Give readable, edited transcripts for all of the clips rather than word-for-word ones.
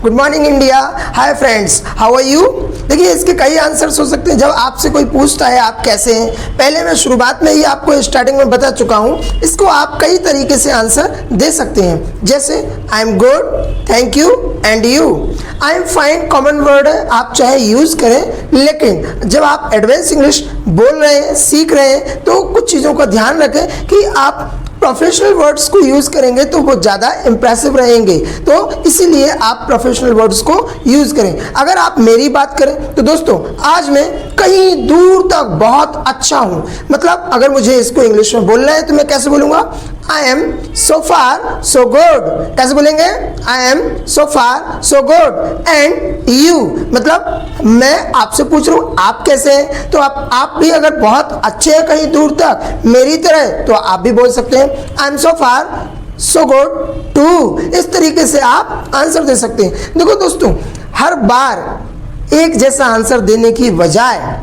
Good morning India. Hi friends, how are you. देखिए, इसके कई आंसर्स हो सकते हैं। जब आपसे कोई पूछता है आप कैसे हैं, पहले मैं शुरुआत में ही आपको स्टार्टिंग में बता चुका हूं, इसको आप कई तरीके से आंसर दे सकते हैं। जैसे I am good, thank you and you. I am fine common word है, आप चाहे यूज करें, लेकिन जब आप एडवांस इंग्लिश बोल रहे हैं, सीख रहे हैं, तो कुछ चीज़ों का ध्यान रखें कि आप प्रोफेशनल वर्ड्स को यूज़ करेंगे तो वो ज़्यादा इंप्रेसिव रहेंगे। तो इसीलिए आप प्रोफेशनल वर्ड्स को यूज़ करें। अगर आप मेरी बात करें तो दोस्तों, आज मैं कहीं दूर तक बहुत अच्छा हूँ। मतलब अगर मुझे इसको इंग्लिश में बोलना है तो मैं कैसे बोलूँगा? आई am so far so good. कैसे बोलेंगे? आई am so far so good. And you, मतलब मैं आपसे पूछ रहा हूँ आप कैसे हैं। तो आप भी अगर बहुत अच्छे हैं कहीं दूर तक मेरी तरह, तो आप भी बोल सकते हैं I am so far so good too. इस तरीके से आप आंसर दे सकते हैं। देखो दोस्तों, हर बार एक जैसा आंसर देने की बजाय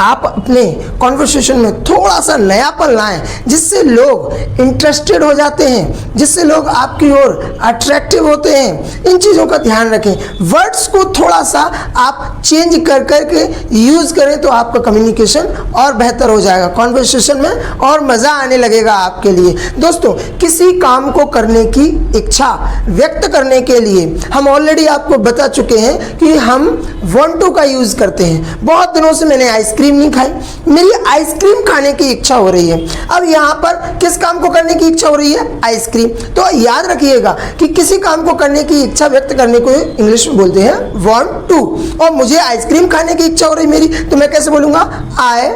आप अपने कॉन्वर्सेशन में थोड़ा सा नयापन लाएं, जिससे लोग इंटरेस्टेड हो जाते हैं, जिससे लोग आपकी ओर अट्रैक्टिव होते हैं। इन चीज़ों का ध्यान रखें। वर्ड्स को थोड़ा सा आप चेंज कर करके यूज़ करें तो आपका कम्युनिकेशन और बेहतर हो जाएगा, कॉन्वर्सेशन में और मज़ा आने लगेगा आपके लिए। दोस्तों, किसी काम को करने की इच्छा व्यक्त करने के लिए हम ऑलरेडी आपको बता चुके हैं कि हम वांट टू का यूज़ करते हैं। बहुत दिनों से मैंने आइसक्रीम नहीं खाई, मेरी आइसक्रीम खाने की इच्छा हो रही है। अब यहाँ पर किस काम को करने की इच्छा हो रही है? आइसक्रीम। तो याद रखिएगा कि किसी काम को करने की इच्छा व्यक्त करने को इंग्लिश में बोलते हैं वांट टू। और मुझे आइसक्रीम खाने की इच्छा हो रही मेरी, तो मैं कैसे बोलूँगा? आई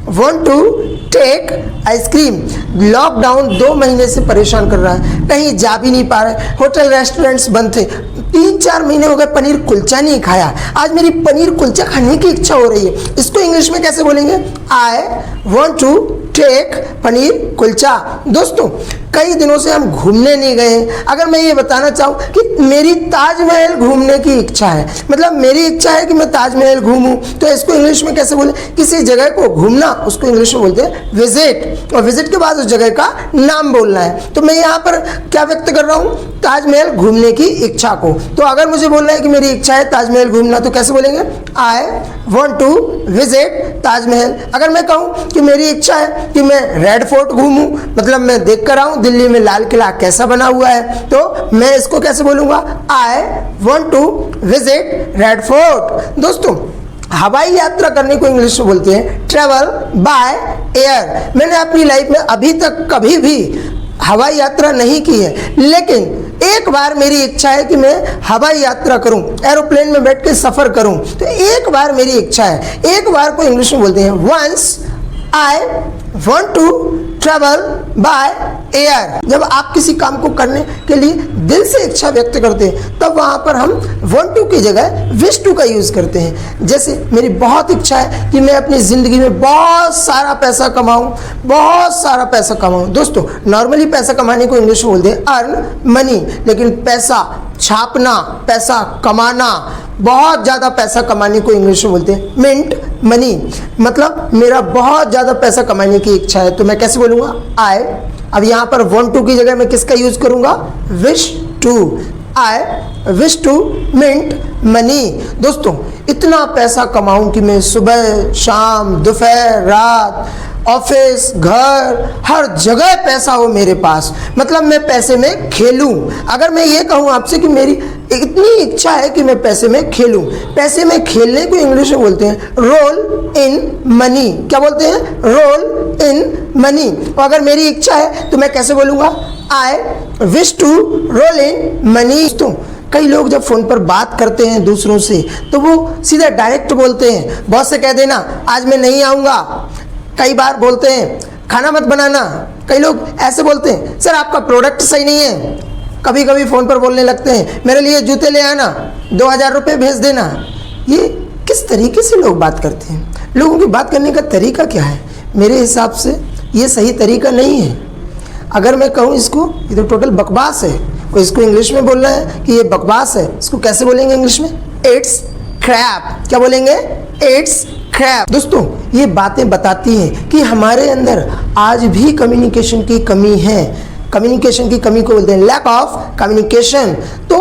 वांट टू टेक आइसक्रीम। लॉकडाउन 2 महीने से परेशान कर रहा है, कहीं जा भी नहीं पा रहे, होटल रेस्टोरेंट्स बंद थे, 3-4 महीने हो गए पनीर कुलचा नहीं खाया। आज मेरी पनीर कुलचा खाने की इच्छा हो रही है। इसको इंग्लिश में कैसे बोलेंगे? I want to take paneer kulcha. दोस्तों, कई दिनों से हम घूमने नहीं गए हैं। अगर मैं ये बताना चाहूँ कि मेरी ताजमहल घूमने की इच्छा है, मतलब मेरी इच्छा है कि मैं ताजमहल घूमूं, तो इसको इंग्लिश में कैसे बोले? किसी जगह को घूमना, उसको इंग्लिश में बोलते हैं विजिट। और विजिट के बाद उस जगह का नाम बोलना है। तो मैं यहाँ पर क्या व्यक्त कर रहा हूँ? ताजमहल घूमने की इच्छा को। तो अगर मुझे बोलना है कि मेरी इच्छा है ताजमहल घूमना, तो कैसे बोलेंगे? I want to visit Taj Mahal. अगर मैं कहूँ कि मेरी इच्छा है कि मैं रेड फोर्ट घूमूं, मतलब मैं देख कर आऊँ दिल्ली में लाल किला कैसा बना हुआ है, तो मैं इसको कैसे बोलूँगा? I want to visit Red Fort. दोस्तों, हवाई यात्रा करने को इंग्लिश में बोलते हैं ट्रैवल बाय एयर। मैंने अपनी लाइफ में अभी तक कभी भी हवाई यात्रा नहीं की है, लेकिन एक बार मेरी इच्छा है कि मैं हवाई यात्रा करूं, एरोप्लेन में बैठ के सफ़र करूं। तो एक बार मेरी इच्छा है, एक बार को इंग्लिश में बोलते हैं once I want to travel by air. जब आप किसी काम को करने के लिए दिल से इच्छा व्यक्त करते हैं, तब वहाँ पर हम वॉन्ट टू की जगह विश टू का यूज़ करते हैं। जैसे मेरी बहुत इच्छा है कि मैं अपनी ज़िंदगी में बहुत सारा पैसा कमाऊँ, बहुत सारा पैसा कमाऊँ। दोस्तों, नॉर्मली पैसा कमाने को इंग्लिश में बोलते हैं अर्न मनी, लेकिन पैसा छापना, पैसा कमाना, बहुत ज़्यादा पैसा कमाने को इंग्लिश में बोलते हैं मिंट मनी। मतलब मेरा बहुत ज़्यादा पैसा कमाने की इच्छा है, तो मैं कैसे बोलूँगा? आई। अब यहाँ पर वांट टू की जगह मैं किसका यूज़ करूँगा? Wish to. I wish to mint money. दोस्तों, इतना पैसा कमाऊँ कि मैं सुबह शाम दोपहर रात ऑफिस घर हर जगह पैसा हो मेरे पास, मतलब मैं पैसे में खेलूं। अगर मैं ये कहूँ आपसे कि मेरी इतनी इच्छा है कि मैं पैसे में खेलूं, पैसे में खेलने को इंग्लिश में बोलते हैं रोल इन मनी। क्या बोलते हैं? Roll in money. और अगर मेरी इच्छा है तो मैं कैसे बोलूँगा? I wish to roll in money. तो कई लोग जब फ़ोन पर बात करते हैं दूसरों से, तो वो सीधा डायरेक्ट बोलते हैं, बॉस से कह देना आज मैं नहीं आऊँगा। कई बार बोलते हैं खाना मत बनाना। कई लोग ऐसे बोलते हैं सर आपका प्रोडक्ट सही नहीं है। कभी कभी फ़ोन पर बोलने लगते हैं मेरे लिए जूते ले आना, 2000 रुपये भेज देना। ये किस तरीके से लोग बात करते हैं? लोगों की बात करने का तरीका क्या है? मेरे हिसाब से ये सही तरीका नहीं है। अगर मैं कहूँ इसको ये तो टोटल बकवास है, और इसको इंग्लिश में बोलना है कि ये बकवास है, इसको कैसे बोलेंगे इंग्लिश में? It's crap. क्या बोलेंगे? It's crap. दोस्तों, ये बातें बताती हैं कि हमारे अंदर आज भी कम्युनिकेशन की कमी है। कम्युनिकेशन की कमी को बोलते हैं लैक ऑफ कम्युनिकेशन। तो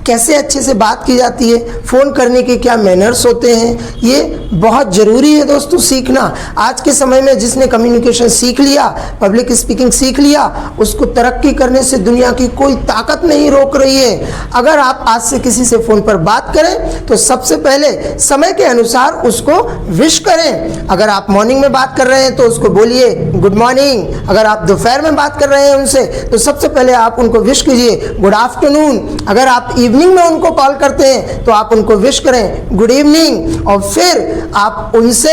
कैसे अच्छे से बात की जाती है, फ़ोन करने के क्या मैनर्स होते हैं, ये बहुत ज़रूरी है दोस्तों सीखना। आज के समय में जिसने कम्युनिकेशन सीख लिया, पब्लिक स्पीकिंग सीख लिया, उसको तरक्की करने से दुनिया की कोई ताकत नहीं रोक रही है। अगर आप आज से किसी से फ़ोन पर बात करें तो सबसे पहले समय के अनुसार उसको विश करें। अगर आप मॉर्निंग में बात कर रहे हैं तो उसको बोलिए गुड मॉर्निंग। अगर आप दोपहर में बात कर रहे हैं उनसे तो सबसे पहले आप उनको विश कीजिए गुड आफ्टरनून। अगर आप इवनिंग में उनको कॉल करते हैं तो आप उनको विश करें गुड इवनिंग। और फिर आप उनसे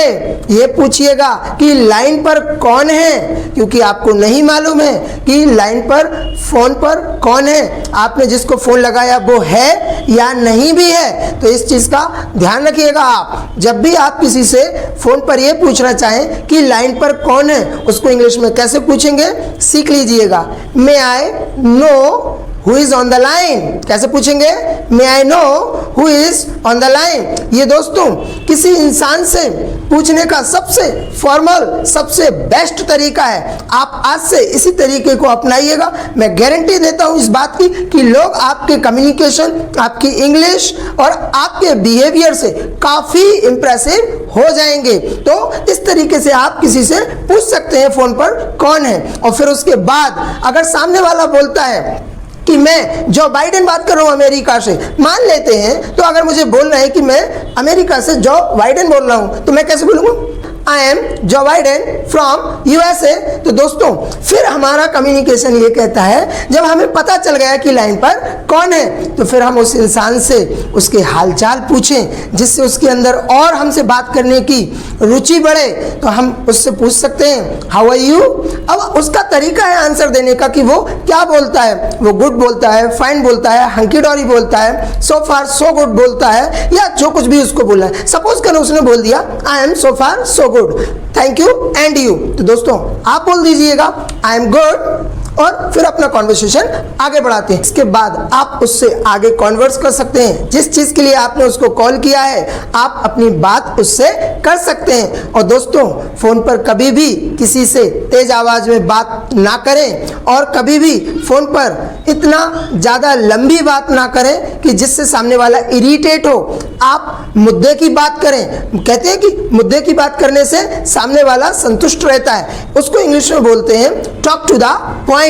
ये पूछिएगा कि लाइन पर कौन है, क्योंकि आपको नहीं मालूम है कि लाइन पर फ़ोन पर कौन है, आपने जिसको फ़ोन लगाया वो है या नहीं भी है। तो इस चीज़ का ध्यान रखिएगा। आप जब भी आप किसी से फ़ोन पर ये पूछना चाहें कि लाइन पर कौन है, उसको इंग्लिश में कैसे पूछेंगे सीख लीजिएगा। May I know who is on the line, कैसे पूछेंगे? May I know who is on the line. ये दोस्तों किसी इंसान से पूछने का सबसे फॉर्मल, सबसे बेस्ट तरीका है। आप आज से इसी तरीके को अपनाइएगा। मैं गारंटी देता हूं इस बात की कि लोग आपके कम्युनिकेशन, आपकी इंग्लिश और आपके बिहेवियर से काफ़ी इंप्रेसिव हो जाएंगे। तो इस तरीके से आप किसी से पूछ सकते हैं फ़ोन पर कौन है। और फिर उसके बाद अगर सामने वाला बोलता है कि मैं जो बाइडेन बात कर रहा हूँ अमेरिका से, मान लेते हैं, तो अगर मुझे बोलना है कि मैं अमेरिका से जो बाइडेन बोल रहा हूँ तो मैं कैसे बोलूँगा? I am Joe Biden from USA. तो दोस्तों फिर हमारा कम्युनिकेशन ये कहता है, जब हमें पता चल गया कि लाइन पर कौन है तो फिर हम उस इंसान से उसके हालचाल पूछें, जिससे उसके अंदर और हमसे बात करने की रुचि बढ़े। तो हम उससे पूछ सकते हैं हाउ आर यू। अब उसका तरीका है आंसर देने का कि वो क्या बोलता है। वो गुड बोलता है, फाइन बोलता है, हंकी डोरी बोलता है, सो फार सो गुड बोलता है, या जो कुछ भी उसको बोलना है। सपोज करो उसने बोल दिया आई am so far so good, thank you and you. तो दोस्तों आप बोल दीजिएगा आई एम गुड और फिर अपना कॉन्वर्सेशन आगे बढ़ाते हैं। इसके बाद आप उससे आगे कॉन्वर्स कर सकते हैं। जिस चीज़ के लिए आपने उसको कॉल किया है आप अपनी बात उससे कर सकते हैं। और दोस्तों फ़ोन पर कभी भी किसी से तेज आवाज़ में बात ना करें और कभी भी फ़ोन पर इतना ज़्यादा लंबी बात ना करें कि जिससे सामने वाला इरिटेट हो। आप मुद्दे की बात करें। कहते हैं कि मुद्दे की बात करने से सामने वाला संतुष्ट रहता है, उसको इंग्लिश में बोलते हैं टॉक टू द पॉइंट।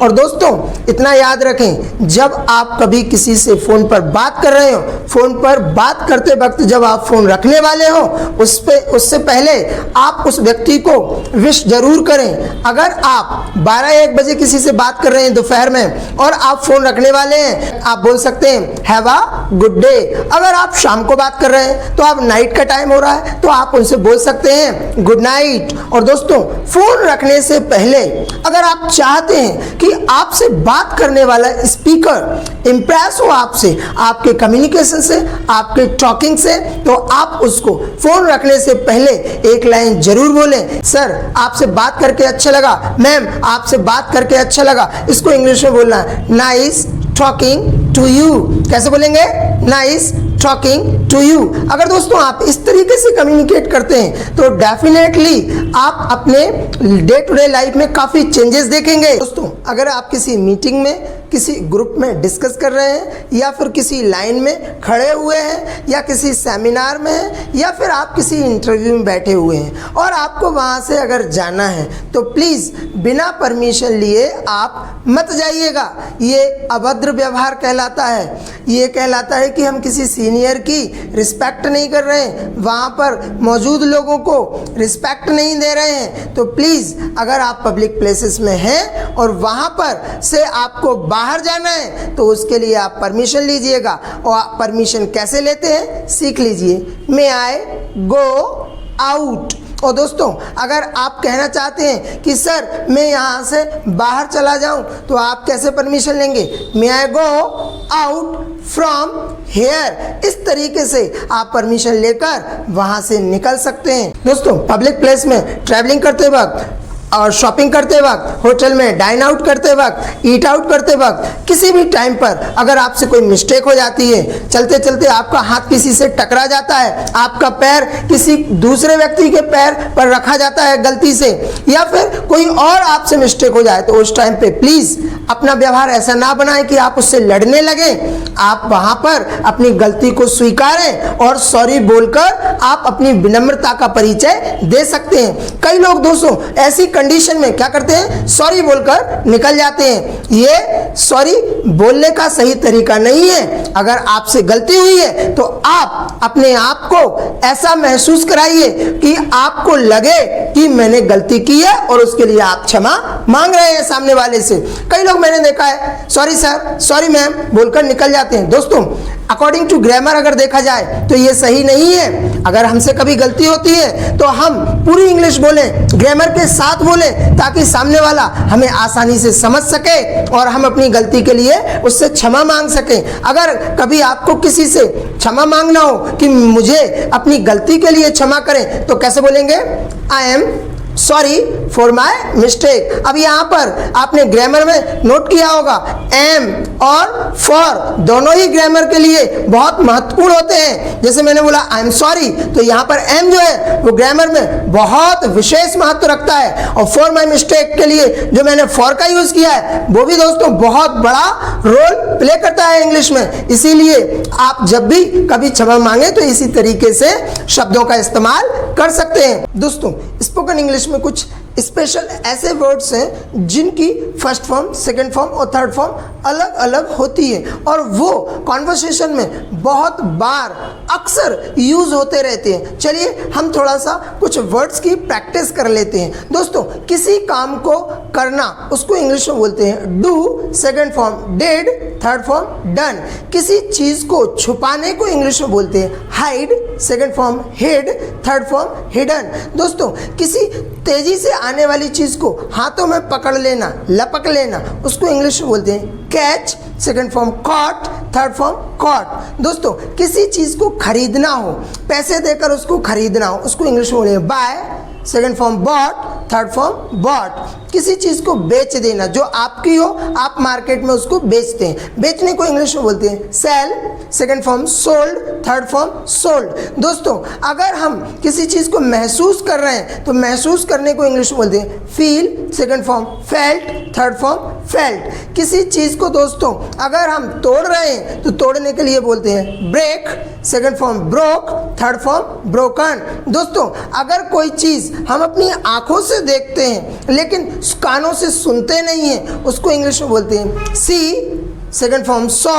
और दोस्तों इतना याद रखें, जब आप कभी किसी से फ़ोन पर बात कर रहे हो, फ़ोन पर बात करते वक्त जब आप फ़ोन रखने वाले हो उससे पहले आप उस व्यक्ति को विश जरूर करें। अगर आप 12-1 बजे किसी से बात कर रहे हैं दोपहर में और आप फ़ोन रखने वाले हैं, आप बोल सकते हैं हैव अ गुड डे। अगर आप शाम को बात कर रहे हैं तो आप नाइट का टाइम हो रहा है तो आप उनसे बोल सकते हैं गुड नाइट। और दोस्तों फ़ोन रखने से पहले अगर आप चाहते हैं कि आपसे बात करने वाला स्पीकर इंप्रेस हो आपसे, आपके कम्युनिकेशन से, आपके टॉकिंग से, तो आप उसको फ़ोन रखने से पहले एक लाइन जरूर बोलें, सर आपसे बात करके अच्छा लगा, मैम आपसे बात करके अच्छा लगा। इसको इंग्लिश में बोलना है नाइस टॉकिंग टू यू। कैसे बोलेंगे? Nice talking to you. अगर दोस्तों आप इस तरीके से कम्युनिकेट करते हैं तो डेफिनेटली आप अपने डे टू डे लाइफ में काफ़ी चेंजेस देखेंगे। दोस्तों अगर आप किसी मीटिंग में, किसी ग्रुप में डिस्कस कर रहे हैं, या फिर किसी लाइन में खड़े हुए हैं, या किसी सेमिनार में हैं, या फिर आप किसी इंटरव्यू में बैठे हुए हैं और आपको वहाँ से अगर जाना है तो प्लीज़ बिना परमिशन लिए आप मत जाइएगा। ये अभद्र व्यवहार कहलाता है। ये कहलाता है कि हम किसी सीनियर की रिस्पेक्ट नहीं कर रहे हैं, वहाँ पर मौजूद लोगों को रिस्पेक्ट नहीं दे रहे हैं। तो प्लीज़ अगर आप पब्लिक प्लेसेस में हैं और वहाँ पर से आपको बाहर जाना है तो उसके लिए आप परमिशन लीजिएगा। और परमिशन कैसे लेते हैं सीख लीजिए। मे आई गो आउट। और दोस्तों अगर आप कहना चाहते हैं कि सर मैं यहाँ से बाहर चला जाऊँ तो आप कैसे परमिशन लेंगे? मे आई गो आउट फ्रॉम हेयर। इस तरीके से आप परमिशन लेकर वहाँ से निकल सकते हैं। दोस्तों पब्लिक प्लेस में ट्रैवलिंग करते वक्त और शॉपिंग करते वक्त, होटल में डाइन आउट करते वक्त, ईट आउट करते वक्त, किसी भी टाइम पर अगर आपसे कोई मिस्टेक हो जाती है, चलते चलते आपका हाथ किसी से टकरा जाता है, आपका पैर किसी दूसरे व्यक्ति के पैर पर रखा जाता है गलती से, या फिर कोई और आपसे मिस्टेक हो जाए, तो उस टाइम पे प्लीज अपना व्यवहार ऐसा ना बनाएं कि आप उससे लड़ने लगे। आप वहां पर अपनी गलती को स्वीकारें और सॉरी बोलकर आप अपनी विनम्रता का परिचय दे सकते हैं। कई लोग दोस्तों ऐसी कंडीशन में क्या करते हैं, सॉरी बोलकर निकल जाते हैं। ये सॉरी बोलने का सही तरीका नहीं है। अगर आपसे गलती हुई है तो आप अपने आप को ऐसा महसूस कराइए कि आपको लगे कि मैंने गलती की है और उसके लिए आप क्षमा मांग रहे हैं सामने वाले से। कई लोग मैंने देखा है सॉरी सर, सॉरी मैम बोलकर निकल जाते हैं। दोस्तों अकॉर्डिंग टू ग्रामर अगर देखा जाए तो ये सही नहीं है। अगर हमसे कभी गलती होती है तो हम पूरी इंग्लिश बोलें, ग्रामर के साथ बोलें, ताकि सामने वाला हमें आसानी से समझ सके और हम अपनी गलती के लिए उससे क्षमा मांग सकें। अगर कभी आपको किसी से क्षमा मांगना हो कि मुझे अपनी गलती के लिए क्षमा करें, तो कैसे बोलेंगे, I am sorry for my mistake. अब यहाँ पर आपने ग्रामर में नोट किया होगा एम और फॉर दोनों ही ग्रामर के लिए बहुत महत्वपूर्ण होते हैं। जैसे मैंने बोला आई एम सॉरी, तो यहाँ पर एम जो है वो ग्रामर में बहुत विशेष महत्व रखता है, और फॉर माई मिस्टेक के लिए जो मैंने फॉर का यूज किया है वो भी दोस्तों बहुत बड़ा रोल प्ले करता है इंग्लिश में। इसीलिए आप जब भी कभी क्षमा मांगे तो इसी तरीके से शब्दों का इस्तेमाल कर सकते हैं। दोस्तों स्पोकन इंग्लिश में कुछ स्पेशल ऐसे वर्ड्स हैं जिनकी फर्स्ट फॉर्म, सेकंड फॉर्म और थर्ड फॉर्म अलग अलग होती है, और वो कॉन्वर्सेशन में बहुत बार अक्सर यूज होते रहते हैं। चलिए हम थोड़ा सा कुछ वर्ड्स की प्रैक्टिस कर लेते हैं। दोस्तों किसी काम को करना उसको इंग्लिश में बोलते हैं do, second form did, third form done. किसी चीज को छुपाने को इंग्लिश में बोलते हैं hide, second form hid, third form hidden. दोस्तों किसी तेजी से आने वाली चीज को हाथों में पकड़ लेना, लपक लेना, उसको इंग्लिश में बोलते हैं catch, second form caught, third form caught. दोस्तों किसी चीज को खरीदना हो, पैसे देकर उसको खरीदना हो, उसको इंग्लिश में बोलते हैं buy, second form bought, third form bought. किसी चीज को बेच देना, जो आपकी हो आप मार्केट में उसको बेचते हैं, बेचने को इंग्लिश में बोलते हैं sell, second form sold, third form sold. दोस्तों अगर हम किसी चीज को महसूस कर रहे हैं तो महसूस करने को इंग्लिश में बोलते हैं feel, second form felt, third form felt. किसी चीज को दोस्तों अगर हम तोड़ रहे हैं तो तोड़ने के लिए बोलते हैं break, second form broke, third form broken. दोस्तों अगर कोई चीज हम अपनी आंखों से देखते हैं लेकिन कानों से सुनते नहीं हैं, उसको इंग्लिश में बोलते हैं see, second form saw,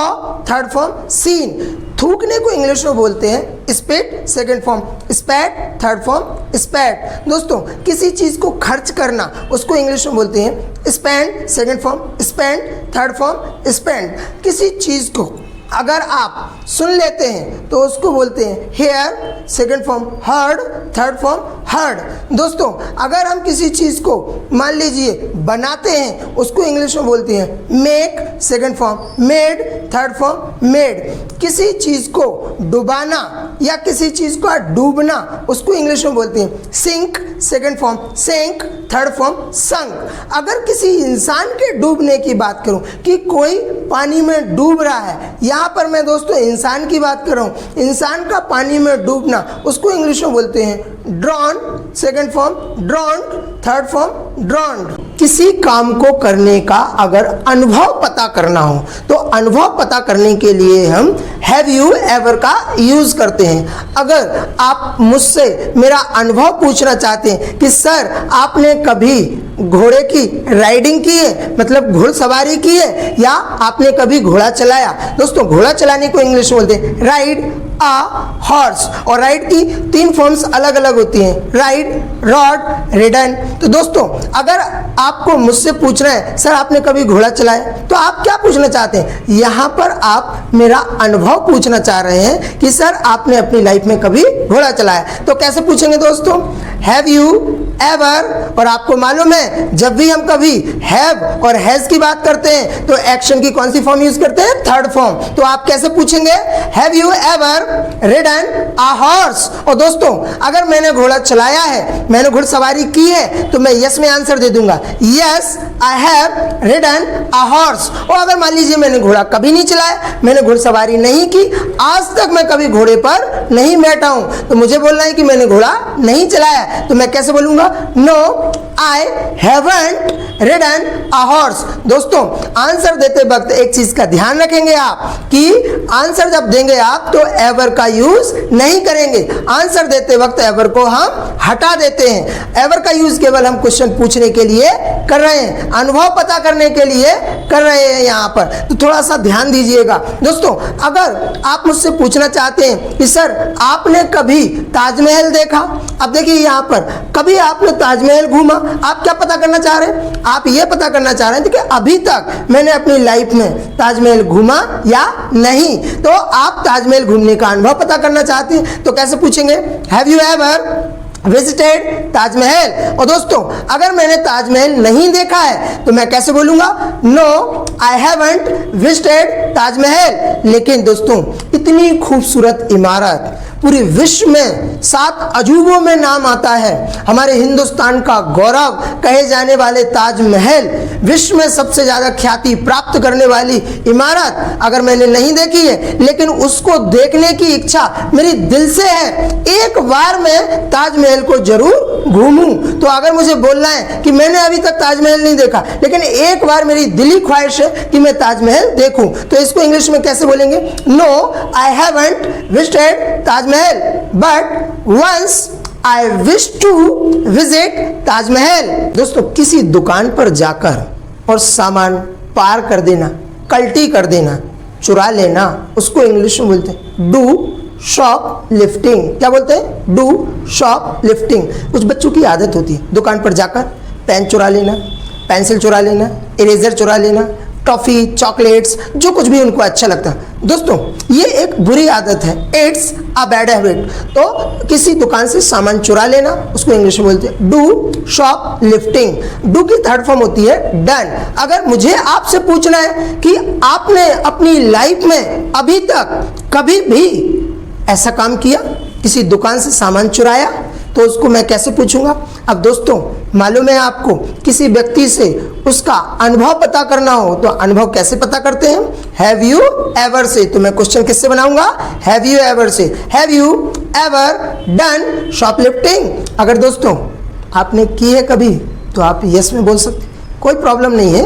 third form seen. थूकने को इंग्लिश में बोलते हैं spit, second form spat, third form spat. दोस्तों किसी चीज को खर्च करना उसको इंग्लिश में बोलते हैं spend, second form spend, third form spend. किसी चीज को अगर आप सुन लेते हैं तो उसको बोलते हैं hear, second form heard, third form heard. दोस्तों अगर हम किसी चीज को मान लीजिए बनाते हैं उसको इंग्लिश में बोलते हैं make, second form made, third form made. किसी चीज को डुबाना या किसी चीज का डूबना उसको इंग्लिश में बोलते हैं सिंक, सेकंड फॉर्म सेंक, थर्ड फॉर्म संक। अगर किसी इंसान के डूबने की बात करूं कि कोई पानी में डूब रहा है, यहाँ पर मैं दोस्तों इंसान की बात कर रहा हूँ, इंसान का पानी में डूबना उसको इंग्लिश में बोलते हैं drawn, second form ड्रॉन्ड, third form ड्रॉन्ड। किसी काम को करने का अगर अनुभव पता करना हो तो अनुभव पता करने के लिए हम हैव यू एवर का यूज करते हैं। अगर आप मुझसे मेरा अनुभव पूछना चाहते हैं कि सर आपने कभी घोड़े की राइडिंग की है, मतलब घुड़सवारी की है, या आपने कभी घोड़ा चलाया। दोस्तों घोड़ा चलाने को इंग्लिश में बोलते हैं राइड अ हॉर्स, और राइड की 3 फॉर्म्स अलग अलग होती हैं, राइड, रॉड, रिडन। तो दोस्तों अगर आपको मुझसे पूछ रहे हैं सर आपने कभी घोड़ा चलाया, तो आप क्या पूछना चाहते हैं? यहाँ पर आप मेरा अनुभव पूछना चाह रहे हैं कि सर आपने अपनी लाइफ में कभी घोड़ा चलाया। तो कैसे पूछेंगे दोस्तों? हैव यू एवर, और आपको मालूम है जब भी हम कभी हैव और हैज की बात करते हैं तो एक्शन की कौन सी फॉर्म यूज करते हैं? Third form. तो आप कैसे पूछेंगे? Have you ever ridden a horse. और दोस्तों अगर मैंने घोड़ा चलाया है, मैंने घुड़सवारी की है, तो मैं यस में आंसर दे दूंगा, yes I have ridden a horse. और अगर मान लीजिए मैंने घोड़ा कभी नहीं चलाया, मैंने घुड़सवारी नहीं की, आज तक मैं कभी घोड़े पर नहीं बैठा हूं, तो मुझे बोलना है कि मैंने घोड़ा नहीं चलाया, तो मैं कैसे बोलूंगा? No I haven't ridden a horse. दोस्तों आंसर देते वक्त एक चीज का ध्यान रखेंगे आप कि आंसर जब देंगे आप तो एवर का यूज नहीं करेंगे। आंसर देते वक्त एवर को हम हटा देते हैं। एवर का यूज केवल हम क्वेश्चन पूछने के लिए कर रहे हैं, अनुभव पता करने के लिए कर रहे हैं यहाँ पर, तो थोड़ा सा ध्यान दीजिएगा। दोस्तों अगर आप मुझसे पूछना चाहते हैं कि सर आपने कभी ताजमहल देखा, अब देखिए यहाँ पर कभी आपने ताजमहल घूमा, आप क्या पता करना चाह रहे हैं? आप ये पता करना चाह रहे हैं कि अभी तक मैंने अपनी लाइफ में ताजमहल घूमा या नहीं। तो आप ताजमहल घूमने का अनुभव पता करना चाहते हैं, तो कैसे पूछेंगे? Have you ever visited Taj Mahal. और दोस्तों अगर मैंने ताजमहल नहीं देखा है तो मैं कैसे बोलूंगा? No I haven't visited Taj Mahal. लेकिन दोस्तों इतनी खूबसूरत इमारत, पूरे विश्व में 7 अजूबों में नाम आता है, हमारे हिंदुस्तान का गौरव कहे जाने वाले ताजमहल, विश्व में सबसे ज्यादा ख्याति प्राप्त करने वाली इमारत अगर मैंने नहीं देखी है, लेकिन उसको देखने की इच्छा मेरी दिल से है, एक बार मैं ताजमहल को जरूर घूमूं। तो अगर मुझे बोलना है कि मैंने अभी तक ताजमहल नहीं देखा, लेकिन एक बार मेरी दिली ख्वाहिश है कि मैं ताजमहल देखूं, तो इसको इंग्लिश में कैसे बोलेंगे? No I haven't visited Taj Mahal but once I wish to visit Taj Mahal. दोस्तों किसी दुकान पर जाकर और सामान पार कर देना, कल्टी कर देना, चुरा लेना, उसको इंग्लिश में बोलते हैं डू शॉप लिफ्टिंग। क्या बोलते हैं? Do shop lifting. कुछ बच्चों की आदत होती है दुकान पर जाकर पेन चुरा लेना, पेंसिल चुरा लेना, इरेजर चुरा लेना, टॉफी, चॉकलेट्स, जो कुछ भी उनको अच्छा लगता है। दोस्तों ये एक बुरी आदत है, इट्स अ बैड हैबिट। तो किसी दुकान से सामान चुरा लेना, उसको इंग्लिश में बोलते हैं डू शॉप लिफ्टिंग। डू की थर्ड फॉर्म होती है डन। अगर मुझे आपसे पूछना है कि आपने अपनी लाइफ में अभी तक कभी भी ऐसा काम किया, किसी दुकान से सामान चुराया, तो उसको मैं कैसे पूछूंगा? अब दोस्तों मालूम है आपको, किसी व्यक्ति से उसका अनुभव पता करना हो तो अनुभव कैसे पता करते हैं? हैव यू एवर से। तो मैं क्वेश्चन किससे बनाऊंगा? हैव यू एवर से। Have you ever done shoplifting? अगर दोस्तों आपने की है कभी तो आप यस में बोल सकते, कोई प्रॉब्लम नहीं है,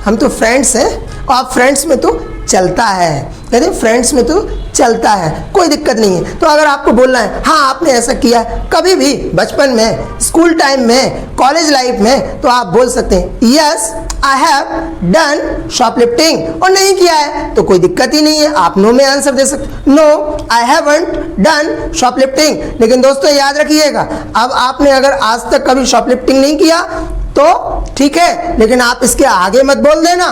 हम तो फ्रेंड्स हैं और आप फ्रेंड्स में तो चलता है, कहते हैं फ्रेंड्स में तो चलता है, कोई दिक्कत नहीं है। तो अगर आपको बोलना है हाँ आपने ऐसा किया है कभी भी, बचपन में, स्कूल टाइम में, कॉलेज लाइफ में, तो आप बोल सकते हैं yes I have done shoplifting. और नहीं किया है तो कोई दिक्कत ही नहीं है, आप नो में आंसर दे सकते, no I haven't done shoplifting. लेकिन दोस्तों याद रखिएगा, अब आपने अगर आज तक कभी शॉपलिफ्टिंग नहीं किया तो ठीक है, लेकिन आप इसके आगे मत बोल देना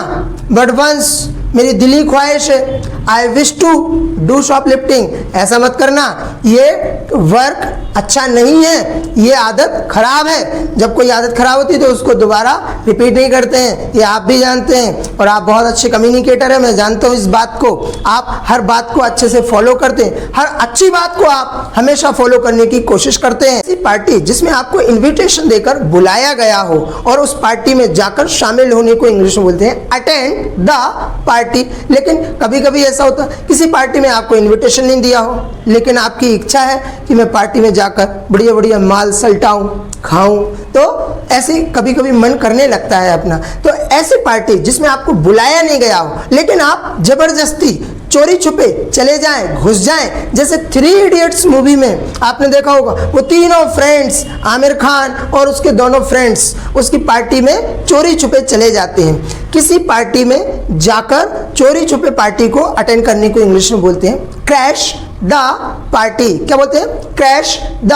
बट वंस मेरी दिली ख्वाहिश है, I wish to do shoplifting, ऐसा मत करना। ये वर्क अच्छा नहीं है, ये आदत खराब है। जब कोई आदत खराब होती है तो उसको दोबारा रिपीट नहीं करते हैं, ये आप भी जानते हैं और आप बहुत अच्छे कम्युनिकेटर हैं, मैं जानता हूँ इस बात को। आप हर बात को अच्छे से फॉलो करते हैं, हर अच्छी बात को आप हमेशा फॉलो करने की कोशिश करते हैं। ऐसी पार्टी जिसमें आपको इन्विटेशन देकर बुलाया गया हो और उस पार्टी में जाकर शामिल होने को इंग्लिश में बोलते हैं अटेंड द पार्टी। लेकिन कभी कभी ऐसा होता है किसी पार्टी में आपको इनविटेशन नहीं दिया हो, लेकिन आपकी इच्छा है कि मैं पार्टी में जाकर बढ़िया बढ़िया माल सल्टाऊं, खाऊं, तो ऐसे कभी कभी मन करने लगता है अपना। तो ऐसी पार्टी जिसमें आपको बुलाया नहीं गया हो लेकिन आप जबरदस्ती चोरी छुपे चले जाएं, घुस जाएं, जैसे 3 इडियट्स मूवी में आपने देखा होगा, वो तीनों फ्रेंड्स, आमिर खान और उसके दोनों फ्रेंड्स उसकी पार्टी में चोरी छुपे चले जाते हैं। किसी पार्टी में जाकर चोरी छुपे पार्टी को अटेंड करने को इंग्लिश में बोलते हैं क्रैश द पार्टी। क्या बोलते हैं? Crash the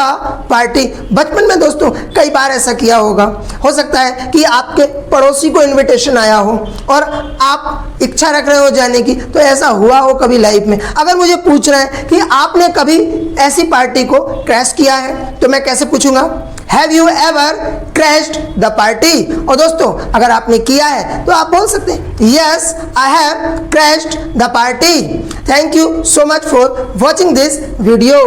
party. बचपन में दोस्तों कई बार ऐसा किया होगा। हो सकता है कि आपके पड़ोसी को इनविटेशन आया हो और आप इच्छा रख रहे हो जाने की, तो ऐसा हुआ हो कभी लाइफ में। अगर मुझे पूछ रहे हैं कि आपने कभी ऐसी पार्टी को क्रैश किया है, तो मैं कैसे पूछूंगा? Have you ever crashed the party? और दोस्तों अगर आपने किया है तो आप बोल सकते हैं yes I have crashed the party. Thank you so much for watching this video.